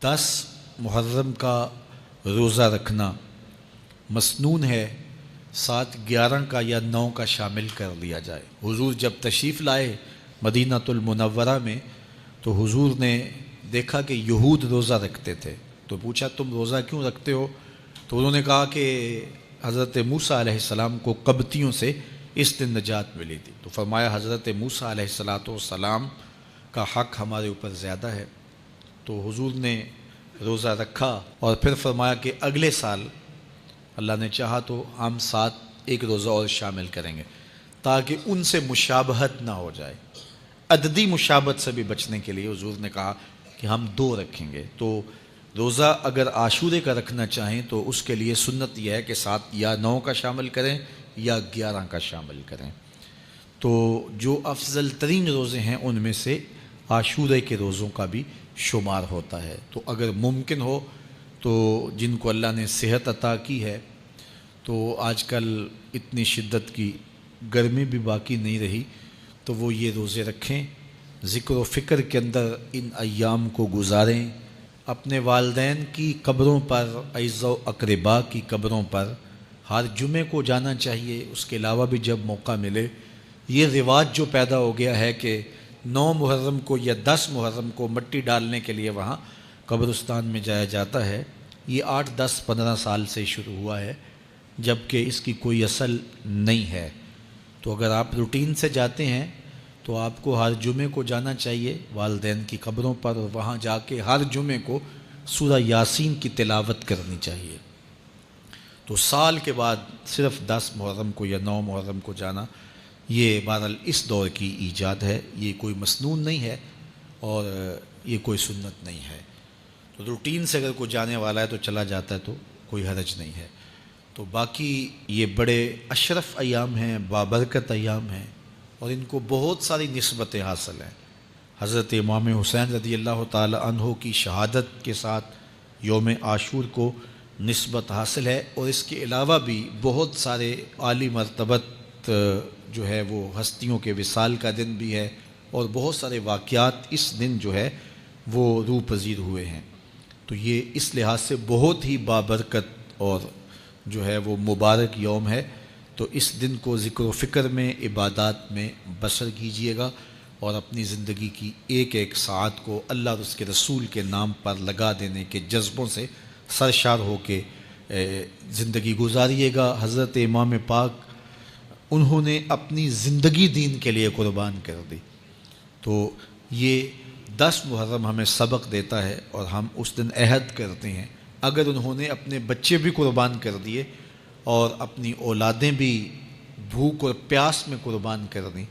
10 محرم کا روزہ رکھنا مسنون ہے، ساتھ 11 کا یا 9 کا شامل کر لیا جائے۔ حضور جب تشریف لائے مدینہ المنورہ میں تو حضور نے دیکھا کہ یہود روزہ رکھتے تھے، تو پوچھا تم روزہ کیوں رکھتے ہو؟ تو انہوں نے کہا کہ حضرت موسیٰ علیہ السلام کو قبطیوں سے اس دن نجات ملی تھی، تو فرمایا حضرت موسیٰ علیہ السلام کا حق ہمارے اوپر زیادہ ہے۔ تو حضور نے روزہ رکھا اور پھر فرمایا کہ اگلے سال اللہ نے چاہا تو ہم ساتھ ایک روزہ اور شامل کریں گے، تاکہ ان سے مشابہت نہ ہو جائے۔ عددی مشابہت سے بھی بچنے کے لیے حضور نے کہا کہ ہم 2 رکھیں گے۔ تو روزہ اگر عاشورے کا رکھنا چاہیں تو اس کے لیے سنت یہ ہے کہ ساتھ یا 9 کا شامل کریں یا 11 کا شامل کریں۔ تو جو افضل ترین روزے ہیں ان میں سے عاشورے کے روزوں کا بھی شمار ہوتا ہے۔ تو اگر ممکن ہو تو جن کو اللہ نے صحت عطا کی ہے، تو آج کل اتنی شدت کی گرمی بھی باقی نہیں رہی، تو وہ یہ روزے رکھیں، ذکر و فکر کے اندر ان ایام کو گزاریں، اپنے والدین کی قبروں پر، اعزاء و اقرباء کی قبروں پر ہر جمعے کو جانا چاہیے۔ اس کے علاوہ بھی جب موقع ملے، یہ رواج جو پیدا ہو گیا ہے کہ 9 محرم کو یا 10 محرم کو مٹی ڈالنے کے لیے وہاں قبرستان میں جایا جاتا ہے، یہ 8 10 15 سال سے شروع ہوا ہے، جبکہ اس کی کوئی اصل نہیں ہے۔ تو اگر آپ روٹین سے جاتے ہیں تو آپ کو ہر جمعے کو جانا چاہیے والدین کی قبروں پر، اور وہاں جا کے ہر جمعے کو سورہ یاسین کی تلاوت کرنی چاہیے۔ تو سال کے بعد صرف 10 محرم کو یا 9 محرم کو جانا، یہ بہرحال اس دور کی ایجاد ہے، یہ کوئی مسنون نہیں ہے اور یہ کوئی سنت نہیں ہے۔ تو روٹین سے اگر کوئی جانے والا ہے تو چلا جاتا ہے تو کوئی حرج نہیں ہے۔ تو باقی یہ بڑے اشرف ایام ہیں، بابرکت ایام ہیں، اور ان کو بہت ساری نسبتیں حاصل ہیں۔ حضرت امام حسین رضی اللہ تعالی عنہ کی شہادت کے ساتھ یوم عاشور کو نسبت حاصل ہے، اور اس کے علاوہ بھی بہت سارے عالی مرتبت جو ہے وہ ہستیوں کے وصال کا دن بھی ہے، اور بہت سارے واقعات اس دن جو ہے وہ روح پذیر ہوئے ہیں۔ تو یہ اس لحاظ سے بہت ہی بابرکت اور جو ہے وہ مبارک یوم ہے۔ تو اس دن کو ذکر و فکر میں، عبادات میں بسر کیجئے گا، اور اپنی زندگی کی ایک ایک ساعت کو اللہ اور اس کے رسول کے نام پر لگا دینے کے جذبوں سے سرشار ہو کے زندگی گزاریے گا۔ حضرت امام پاک انہوں نے اپنی زندگی دین کے لیے قربان کر دی، تو یہ 10 محرم ہمیں سبق دیتا ہے، اور ہم اس دن عہد کرتے ہیں اگر انہوں نے اپنے بچے بھی قربان کر دیے اور اپنی اولادیں بھی بھوک اور پیاس میں قربان کر دیں